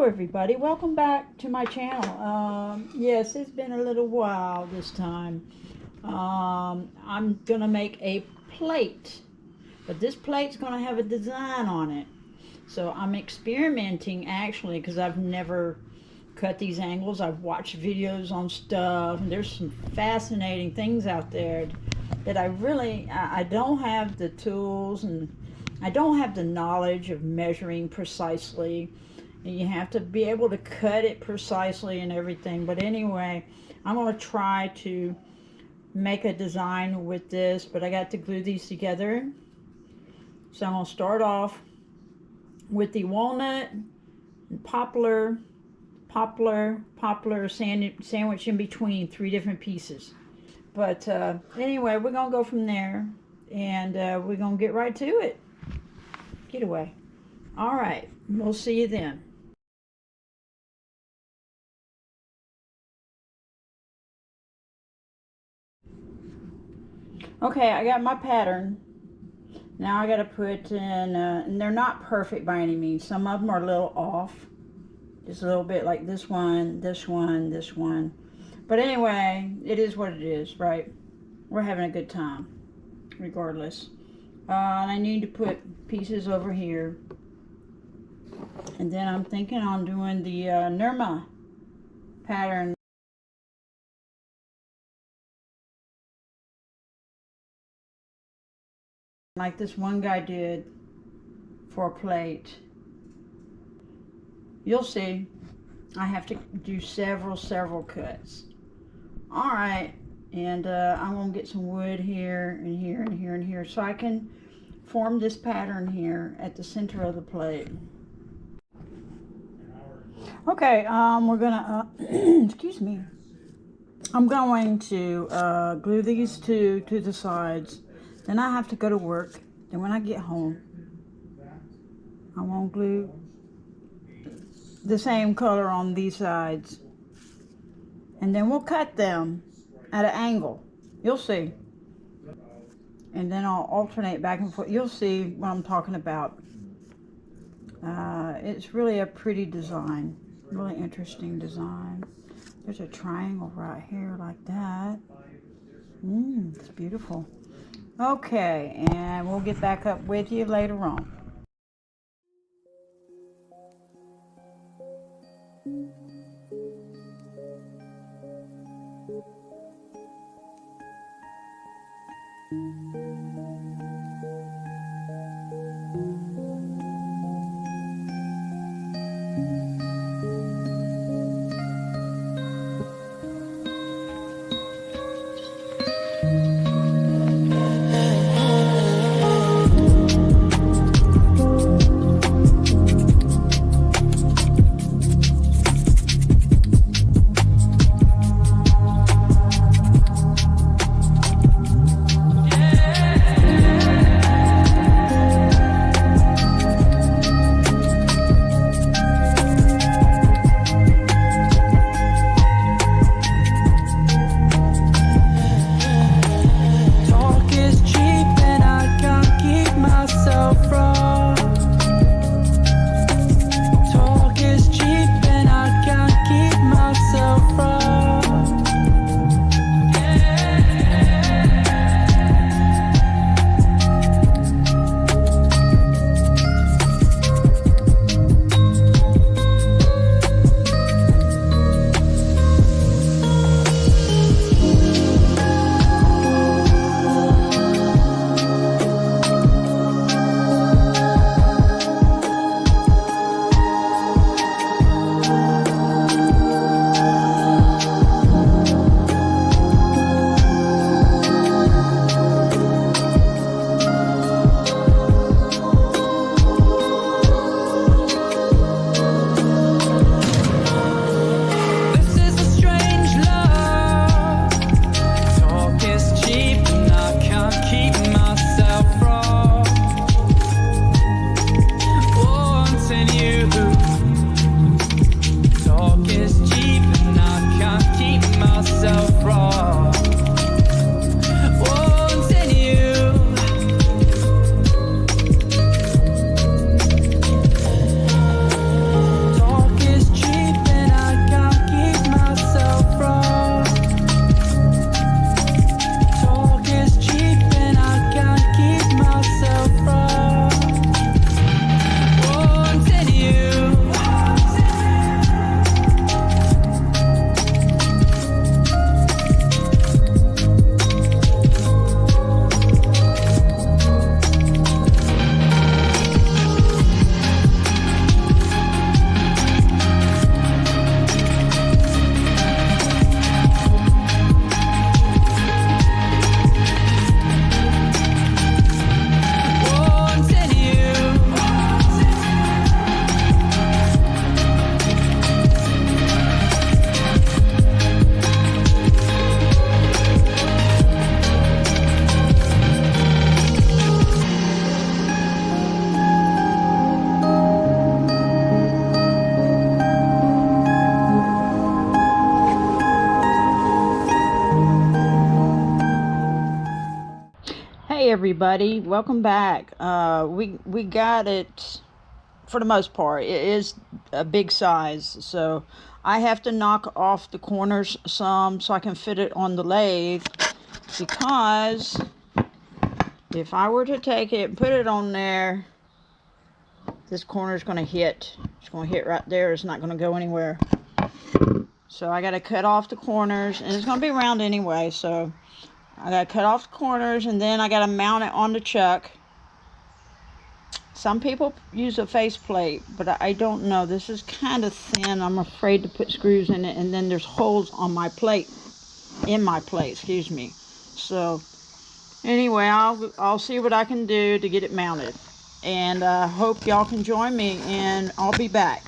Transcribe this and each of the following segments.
Hello everybody, welcome back to my channel. Yes, it's been a little while this time. I'm gonna make a plate, but this plate's gonna have a design on it. So I'm experimenting actually, because I've never cut these angles. I've watched videos on stuff, and there's some fascinating things out there that I don't have the tools, and I don't have the knowledge of measuring precisely. And you have to be able to cut it precisely and everything. But anyway, I'm going to try to make a design with this, but I got to glue these together. So I'm going to start off with the walnut and poplar sandwich in between 3 different pieces. But anyway, we're going to go from there, and we're going to get right to it. Get away. All right, we'll see you then. Okay, I got my pattern. Now I got to put in, and they're not perfect by any means. Some of them are a little off. Just a little bit, like this one, this one, this one. But anyway, it is what it is, right? We're having a good time, regardless. And I need to put pieces over here. And then I'm thinking on doing the Nirma pattern. Like this one guy did for a plate. You'll see. I have to do several cuts. Alright, and I'm going to get some wood here and here and here and here so I can form this pattern here at the center of the plate. Okay, we're gonna excuse me. I'm going to glue these two to the sides. Then I have to go to work. Then when I get home, I won't glue the same color on these sides. And then we'll cut them at an angle. You'll see. And then I'll alternate back and forth. You'll see what I'm talking about. It's really a pretty design. Really interesting design. There's a triangle right here like that. It's beautiful. Okay, and we'll get back up with you later on. everybody. Welcome back. We got it for the most part. It is a big size, so I have to knock off the corners some so I can fit it on the lathe, because if I were to take it and put it on there, this corner is going to hit. It's going to hit right there. It's not going to go anywhere. So I got to cut off the corners, and it's going to be round anyway, so I got to cut off the corners, and then I got to mount it on the chuck. Some people use a faceplate, but I don't know. This is kind of thin. I'm afraid to put screws in it, and then there's holes on my plate, in my plate, excuse me. So anyway, I'll see what I can do to get it mounted, and I hope y'all can join me, and I'll be back.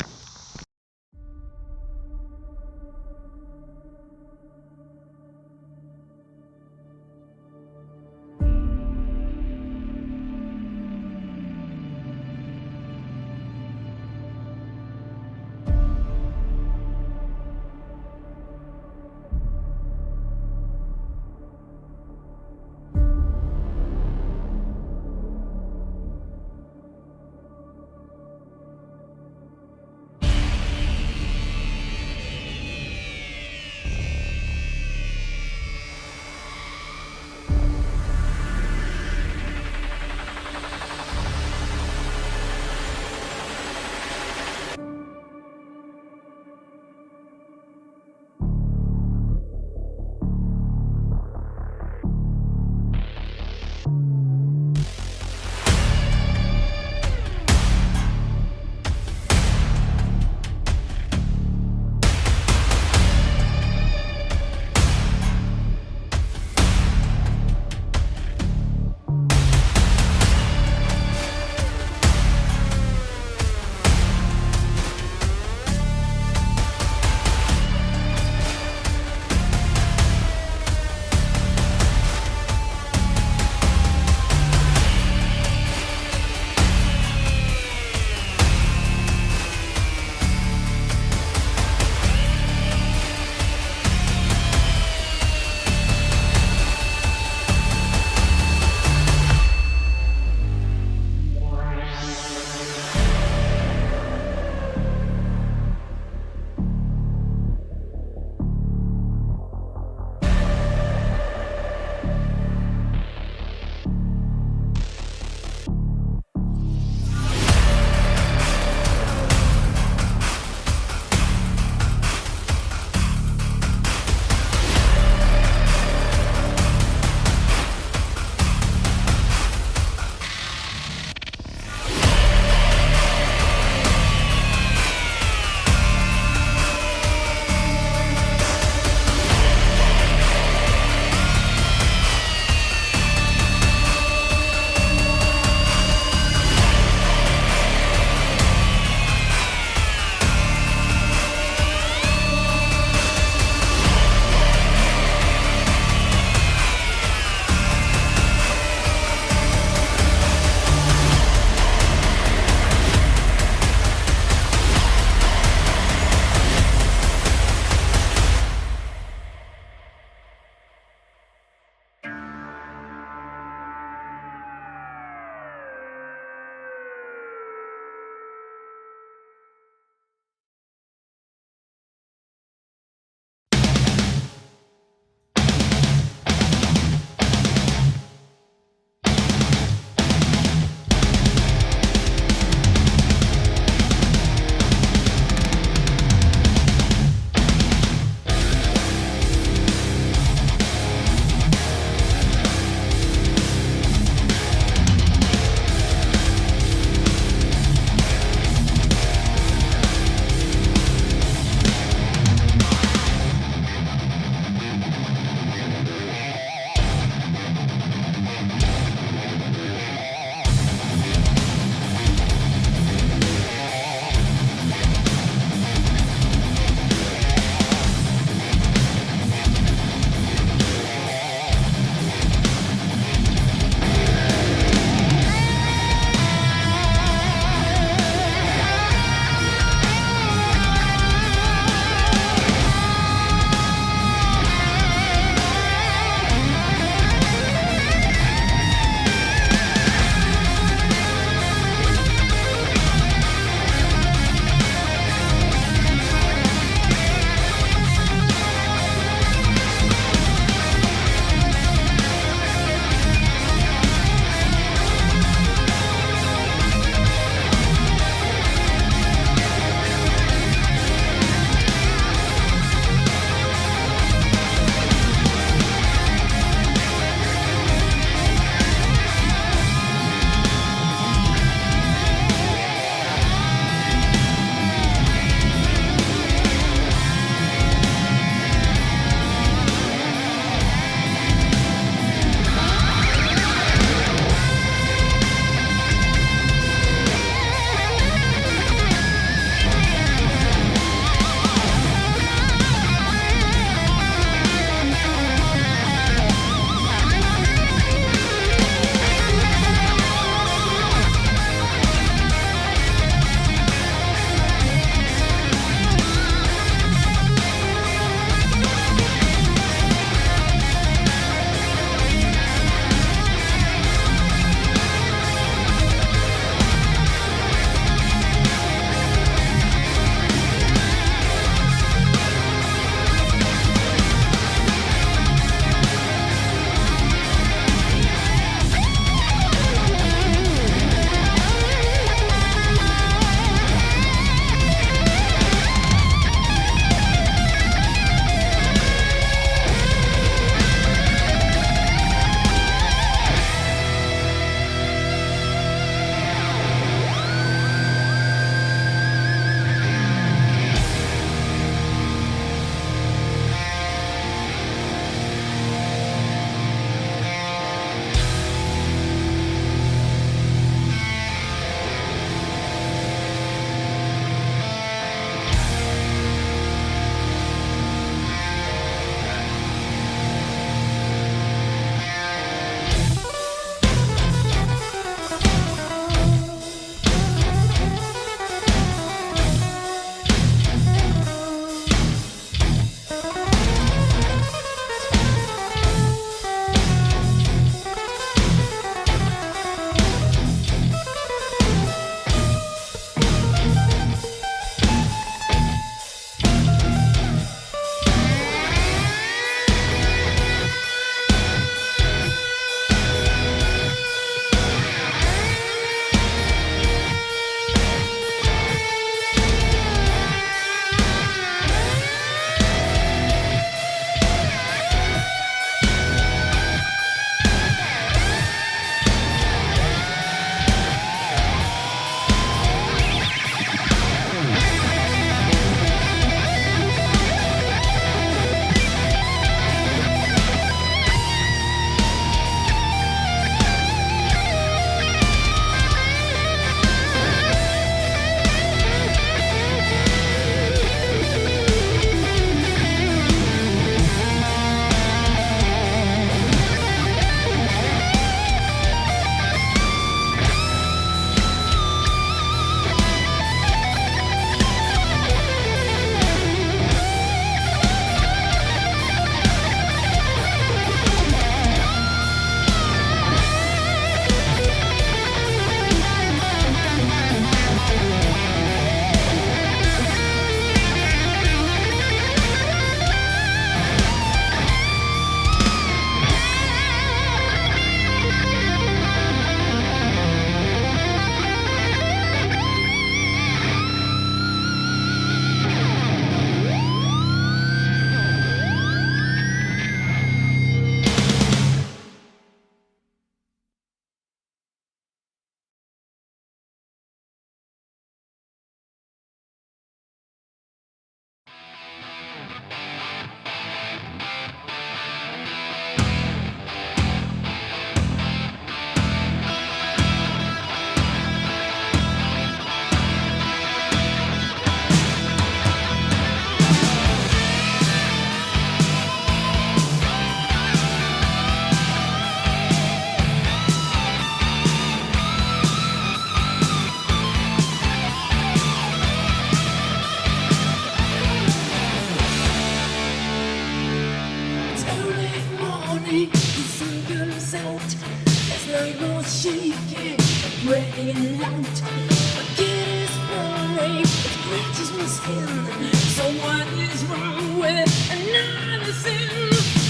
skin. So what is wrong with another sin?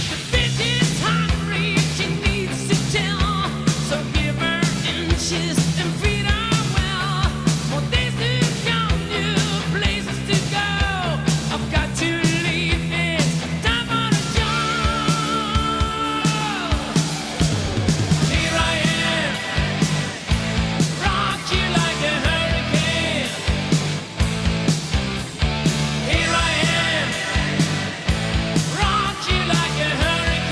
The bitch is hungry, she needs to tell. So give her inches and feed her well. More days to come, new places to go. I've got to leave this time on a job. Here I am, rock you like a hurricane. Here I am, rock you like a hurricane.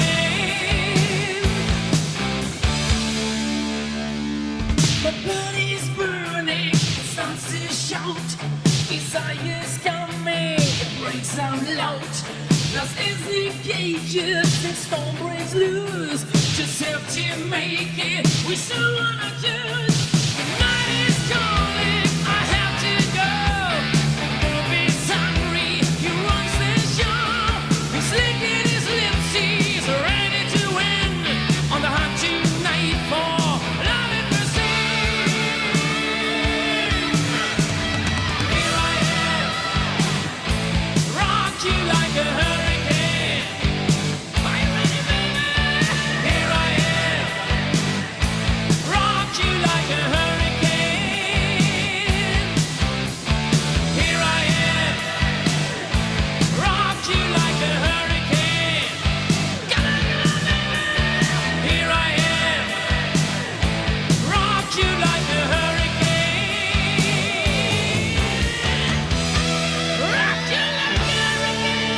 My blood is burning, it starts to shout. Desire's coming, it breaks out loud. Lost is the cages, and storm breaks loose. Just have to make it, we still wanna choose. The night is calling, I have to go. The wolf is hungry, he runs the show. He's licking his lips, he's ready to win. On the hunt tonight for love and mercy. Here I am, rock you like a hurricane. Are you ready, baby? Here I am, rock you like a hurricane. Here I am, rock you like a hurricane. Come on, baby. Here I am, rock you like a hurricane. Rock you like a hurricane.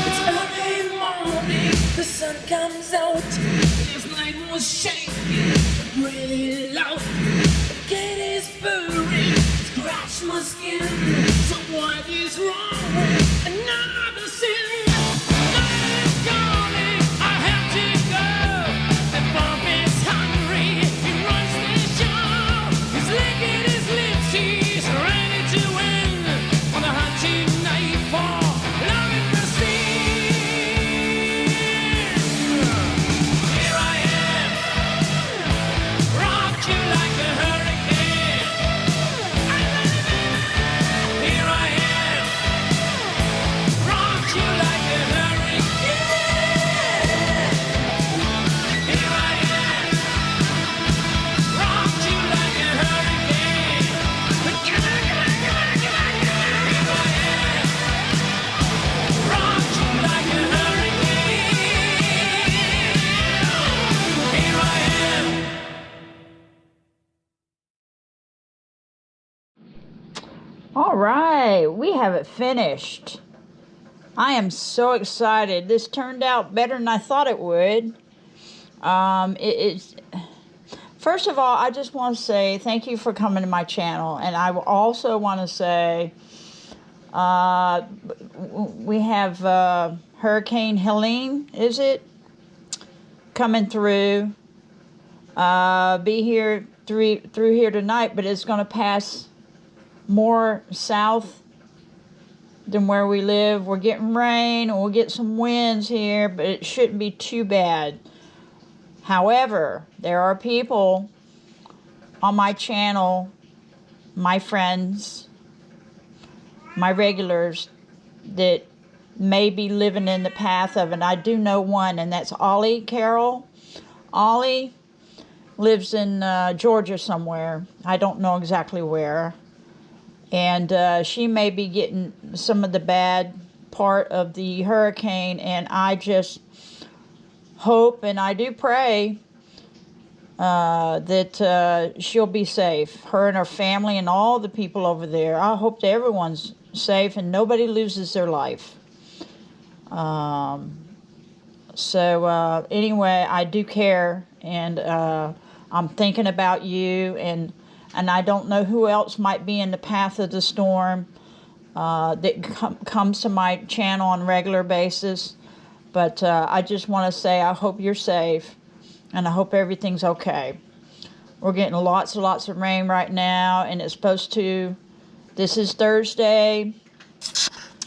It's early morning, the sun comes out. This night was shaking, really loud. The cat is purring, scratch my skin. So what is wrong with another sin? Night is calling, I have to go. The bump is hungry, he runs the show. He's licking his lips, he's ready to win. On the hunt tonight for love and mercy. Here I am, rock you like a hurricane. Here I am, rock you like a hurricane. Here I am, rock you like a hurricane. Here I am, rock you like a hurricane. Here I am. All right, we have it finished. I am so excited. This turned out better than I thought it would. It's first of all, I just want to say thank you for coming to my channel, and I also want to say we have Hurricane Helene, is it, coming through? Be here through here tonight, but it's going to pass more south than where we live. We're getting rain, and we'll get some winds here, but it shouldn't be too bad. However, there are people on my channel, my friends, my regulars, that may be living in the path of it. I do know one, and that's Ollie Carroll. Ollie lives in Georgia somewhere. I don't know exactly where. And she may be getting some of the bad part of the hurricane, and I just hope and I do pray that she'll be safe. Her and her family and all the people over there. I hope that everyone's safe and nobody loses their life. So anyway, I do care, and I'm thinking about you, and and I don't know who else might be in the path of the storm that comes to my channel on a regular basis. But I just want to say I hope you're safe, and I hope everything's okay. We're getting lots and lots of rain right now, and it's supposed to. This is Thursday.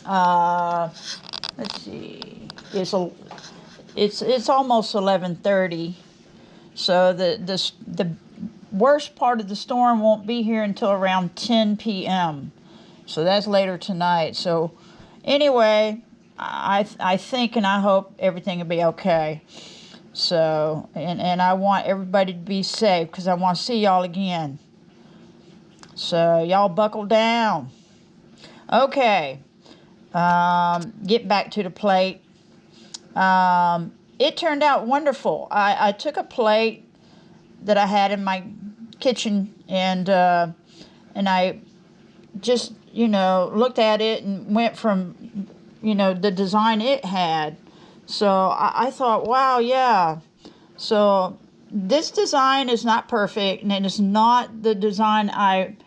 Let's see. It's almost 11:30. So the worst part of the storm won't be here until around 10 p.m. So that's later tonight. So anyway, I think and I hope everything will be okay. So, and I want everybody to be safe because I want to see y'all again. So y'all buckle down. Okay. Get back to the plate. It turned out wonderful. I took a plate that I had in my kitchen and I just, looked at it and went from, the design it had. So I thought, wow, yeah. So this design is not perfect, and it is not the design I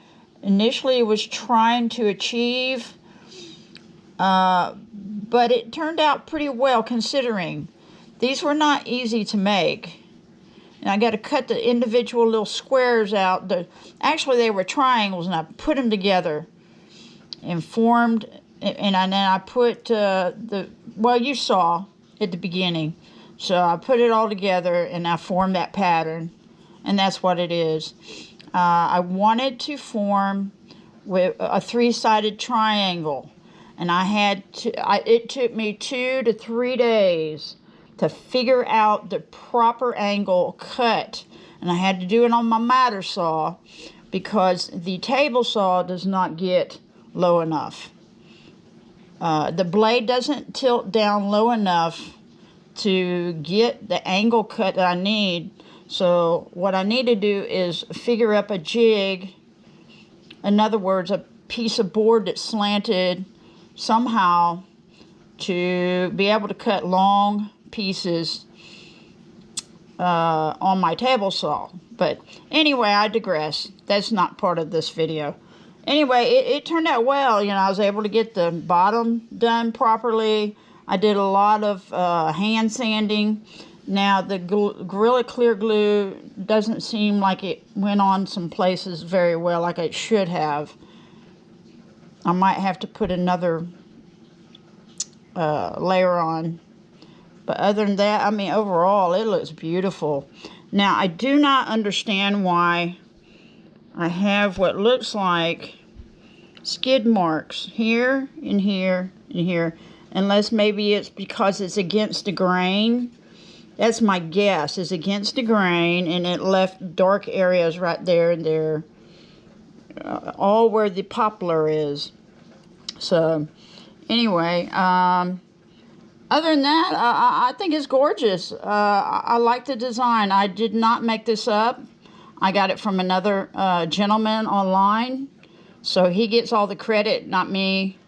initially was trying to achieve. But it turned out pretty well considering. These were not easy to make. And I got to cut the individual little squares out. Actually, they were triangles, and I put them together and formed. And then I put well, you saw at the beginning. So I put it all together, and I formed that pattern. And that's what it is. I wanted to form with a three-sided triangle. And it took me 2 to 3 days to figure out the proper angle cut. And I had to do it on my miter saw because the table saw does not get low enough. The blade doesn't tilt down low enough to get the angle cut that I need. So what I need to do is figure up a jig. In other words, a piece of board that's slanted somehow to be able to cut long pieces on my table saw. But anyway, I digress. That's not part of this video. Anyway, it turned out well. I was able to get the bottom done properly. I did a lot of hand sanding. Now, the Gorilla Clear Glue doesn't seem like it went on some places very well, like it should have. I might have to put another layer on. But other than that, overall, it looks beautiful. Now, I do not understand why I have what looks like skid marks here and here and here. Unless maybe it's because it's against the grain. That's my guess. It's against the grain, and it left dark areas right there and there. All where the poplar is. So, anyway, other than that, I think it's gorgeous. I like the design. I did not make this up. I got it from another gentleman online. So he gets all the credit, not me.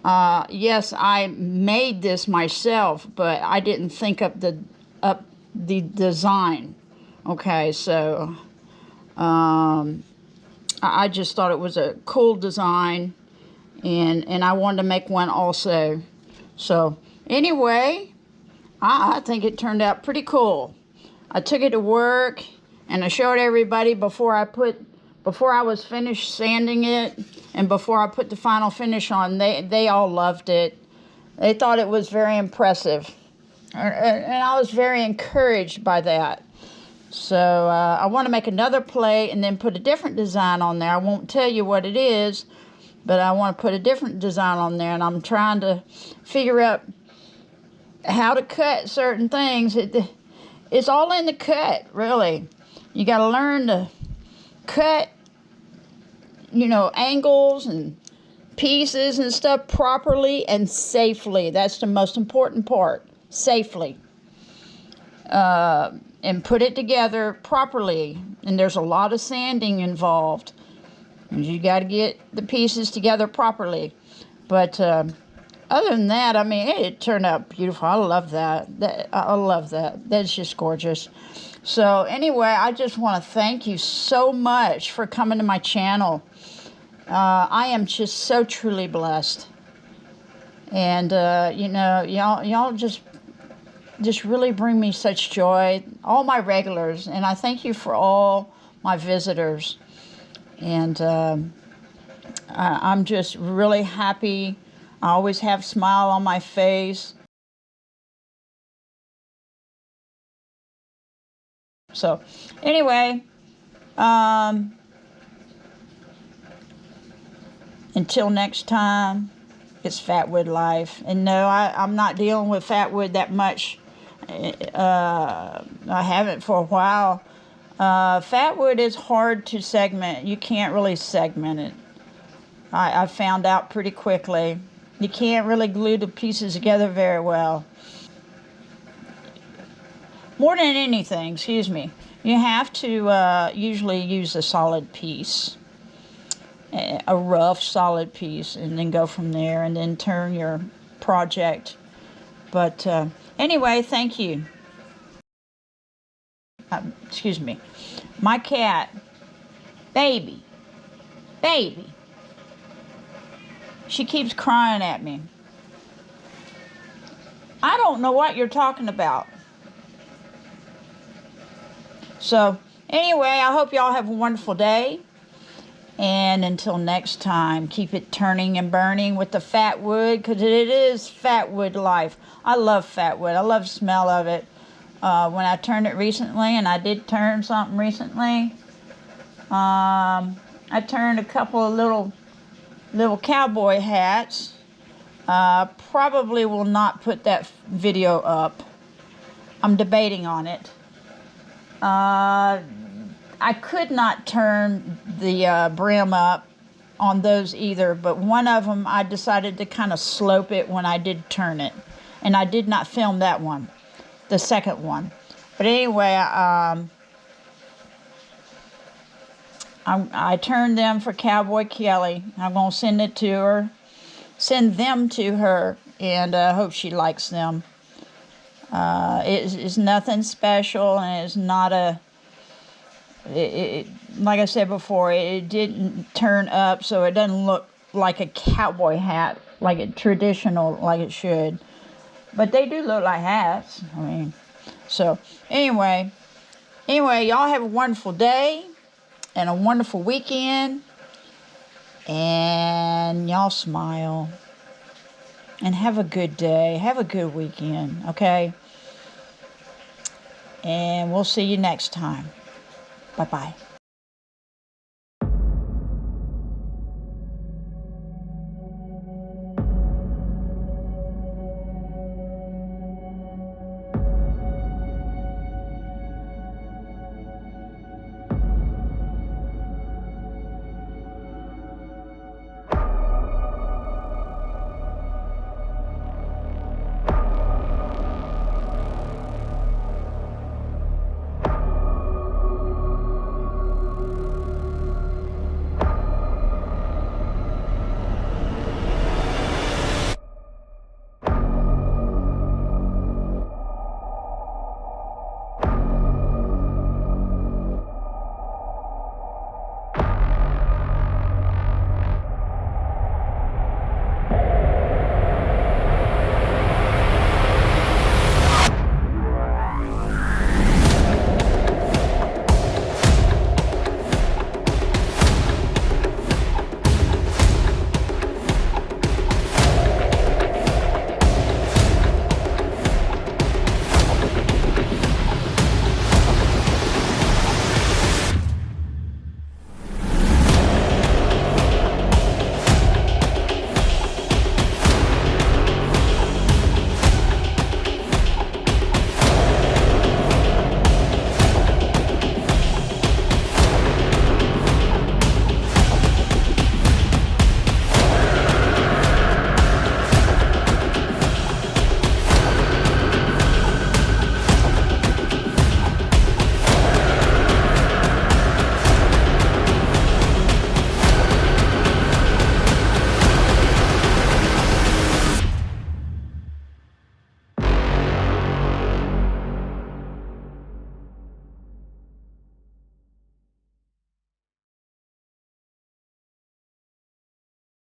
Yes, I made this myself, but I didn't think up the design. Okay, so I just thought it was a cool design, and I wanted to make one also. So anyway, I think it turned out pretty cool. I took it to work, and I showed everybody before I was finished sanding it, and before I put the final finish on. They all loved it. They thought it was very impressive, and I was very encouraged by that. So I want to make another plate and then put a different design on there. I won't tell you what it is, but I want to put a different design on there, and I'm trying to figure out how to cut certain things. It's all in the cut, really. You got to learn to cut, angles and pieces and stuff properly and safely. That's the most important part. Safely. And put it together properly. And there's a lot of sanding involved. And you got to get the pieces together properly. But other than that, it turned out beautiful. I love that. I love that. That's just gorgeous. So anyway, I just want to thank you so much for coming to my channel. I am just so truly blessed. And, you know, y'all just really bring me such joy. All my regulars. And I thank you for all my visitors. And I'm just really happy. I always have a smile on my face. So, anyway, until next time, it's Fatwood Life. And no, I'm not dealing with Fatwood that much. I haven't for a while. Fatwood is hard to segment. You can't really segment it. I found out pretty quickly. You can't really glue the pieces together very well. More than anything, excuse me, you have to usually use a solid piece, a rough solid piece, and then go from there and then turn your project. But anyway, thank you. Excuse me. My cat, baby, she keeps crying at me. I don't know what you're talking about. So, anyway, I hope y'all have a wonderful day. And until next time, keep it turning and burning with the Fatwood, because it is Fatwood life. I love Fatwood. I love the smell of it. When I turned it recently, and I did turn something recently, I turned a couple of little cowboy hats. Probably will not put that video up. I'm debating on it. I could not turn the brim up on those either, but one of them I decided to kind of slope it when I did turn it. And I did not film that one, the second one. But anyway, I turned them for Cowboy Kelly. I'm going to send them to her, and hope she likes them. It's nothing special, and it's not like I said before, it didn't turn up, so it doesn't look like a cowboy hat, like a traditional, like it should. But they do look like hats. I mean, so anyway, y'all have a wonderful day and a wonderful weekend, and y'all smile and have a good day. Have a good weekend, okay? And we'll see you next time. Bye-bye.